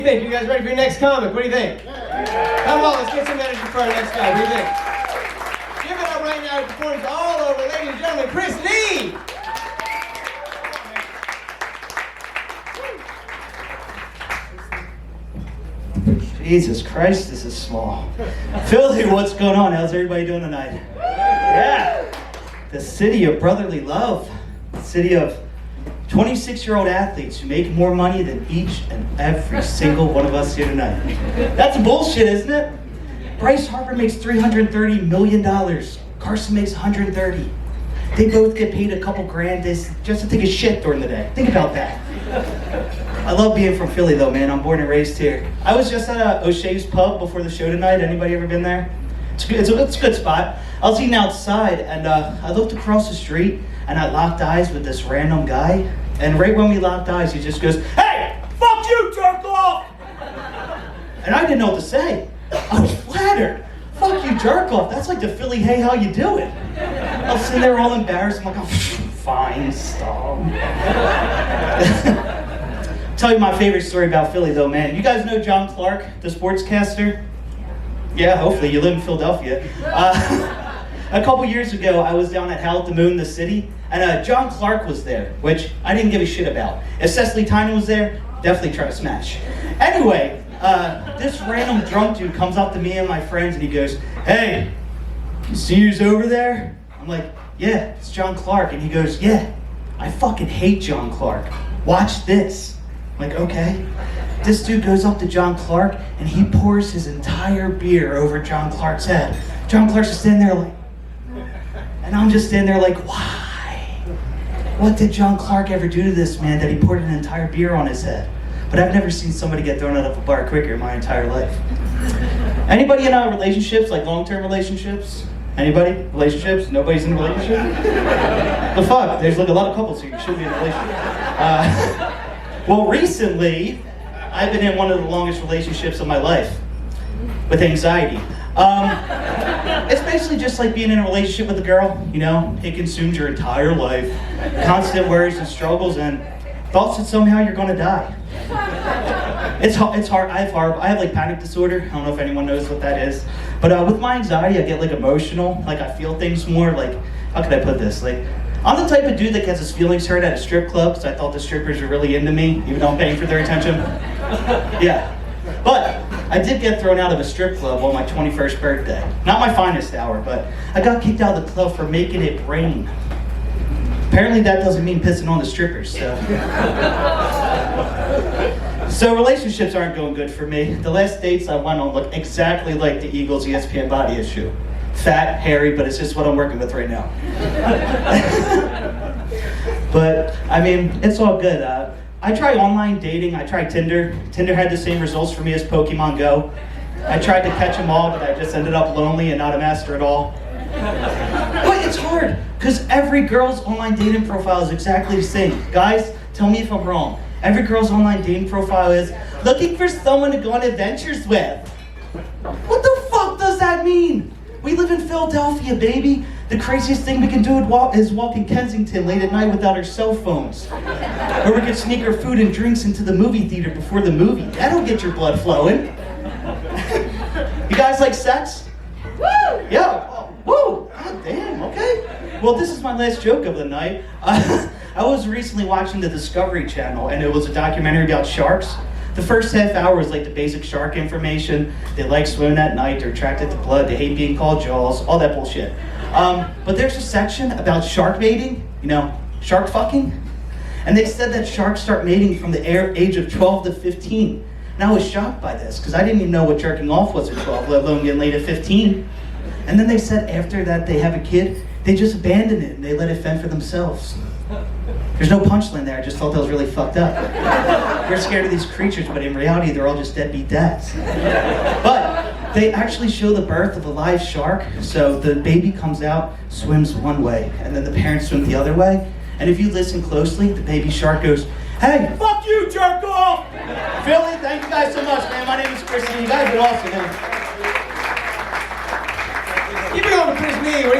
What do you think? You guys ready for your next comic? What do you think? Come on, let's get some energy for our next guy. What do you think? Give it up right now. He performs all over, ladies and gentlemen, Chris Nee! Jesus Christ, this is small. Philly, what's going on? How's everybody doing tonight? Yeah! The city of brotherly love. The city of 26-year-old athletes who make more money than each and every single one of us here tonight. That's bullshit, isn't it? Bryce Harper makes $330 million. Carson makes $130. They both get paid a couple grand just to take a shit during the day. Think about that. I love being from Philly though, man. I'm born and raised here. I was just at O'Shea's Pub before the show tonight. Anybody ever been there? It's a good spot. I was eating outside and I looked across the street and I locked eyes with this random guy. And right when we locked eyes, he just goes, "Hey, fuck you, jerk off!" And I didn't know what to say. I was flattered. Fuck you, jerk off. That's like the Philly, hey, how you doing? I was sitting there all embarrassed. I'm like, oh, fine, stop. Tell you my favorite story about Philly though, man. You guys know John Clark, the sportscaster? Yeah, hopefully you live in Philadelphia. A couple years ago, I was down at Howl at the Moon, the city, and John Clark was there, which I didn't give a shit about. If Cecily Tynan was there, definitely try to smash. Anyway, this random drunk dude comes up to me and my friends and he goes, "Hey, you see who's over there?" I'm like, "Yeah, it's John Clark." And he goes, "Yeah, I fucking hate John Clark. Watch this." I'm like, okay. This dude goes up to John Clark and he pours his entire beer over John Clark's head. John Clark's just standing there like, and I'm just standing there like, why? What did John Clark ever do to this man that he poured an entire beer on his head? But I've never seen somebody get thrown out of a bar quicker in my entire life. Anybody in relationships, like long-term relationships? Anybody? Relationships? Nobody's in a relationship? The fuck? There's like a lot of couples here. You should be in a relationship. Well, recently, I've been in one of the longest relationships of my life with anxiety. It's basically just like being in a relationship with a girl, you know, it consumes your entire life, constant worries and struggles and thoughts that somehow you're gonna die. It's hard. I have like panic disorder. I don't know if anyone knows what that is, but with my anxiety, I get like emotional, like I feel things more. Like, how could I put this? Like, I'm the type of dude that gets his feelings hurt at a strip club because I thought the strippers were really into me, even though I'm paying for their attention. Yeah. But I did get thrown out of a strip club on my 21st birthday. Not my finest hour, but I got kicked out of the club for making it rain. Apparently that doesn't mean pissing on the strippers, so. So relationships aren't going good for me. The last dates I went on look exactly like the Eagles ESPN body issue. Fat, hairy, but it's just what I'm working with right now. But, I mean, it's all good. I tried online dating, I tried Tinder. Tinder had the same results for me as Pokemon Go. I tried to catch them all, but I just ended up lonely and not a master at all. But it's hard, because every girl's online dating profile is exactly the same. Guys, tell me if I'm wrong. Every girl's online dating profile is looking for someone to go on adventures with. What the fuck does that mean? We live in Philadelphia, baby. The craziest thing we can do is walk in Kensington late at night without our cell phones. Or we can sneak our food and drinks into the movie theater before the movie. That'll get your blood flowing. You guys like sex? Woo! Yeah. Woo! God damn, okay. Well, this is my last joke of the night. I was recently watching the Discovery Channel, and it was a documentary about sharks. The first half hour was like the basic shark information. They like swimming at night, they're attracted to blood, they hate being called Jaws, all that bullshit. But there's a section about shark mating, you know, shark fucking. And they said that sharks start mating from the age of 12 to 15. And I was shocked by this, because I didn't even know what jerking off was at 12, let alone getting laid at 15. And then they said after that they have a kid, they just abandon it and they let it fend for themselves. There's no punchline there, I just thought that was really fucked up. We're scared of these creatures, but in reality they're all just deadbeat dads. But they actually show the birth of a live shark, so the baby comes out, swims one way, and then the parents swim the other way. And if you listen closely, the baby shark goes, "Hey, fuck you, jerk off!" Philly, thank you guys so much, man. My name is Chris Nee. You guys are awesome, man. Keep it going to Chris Nee. What do you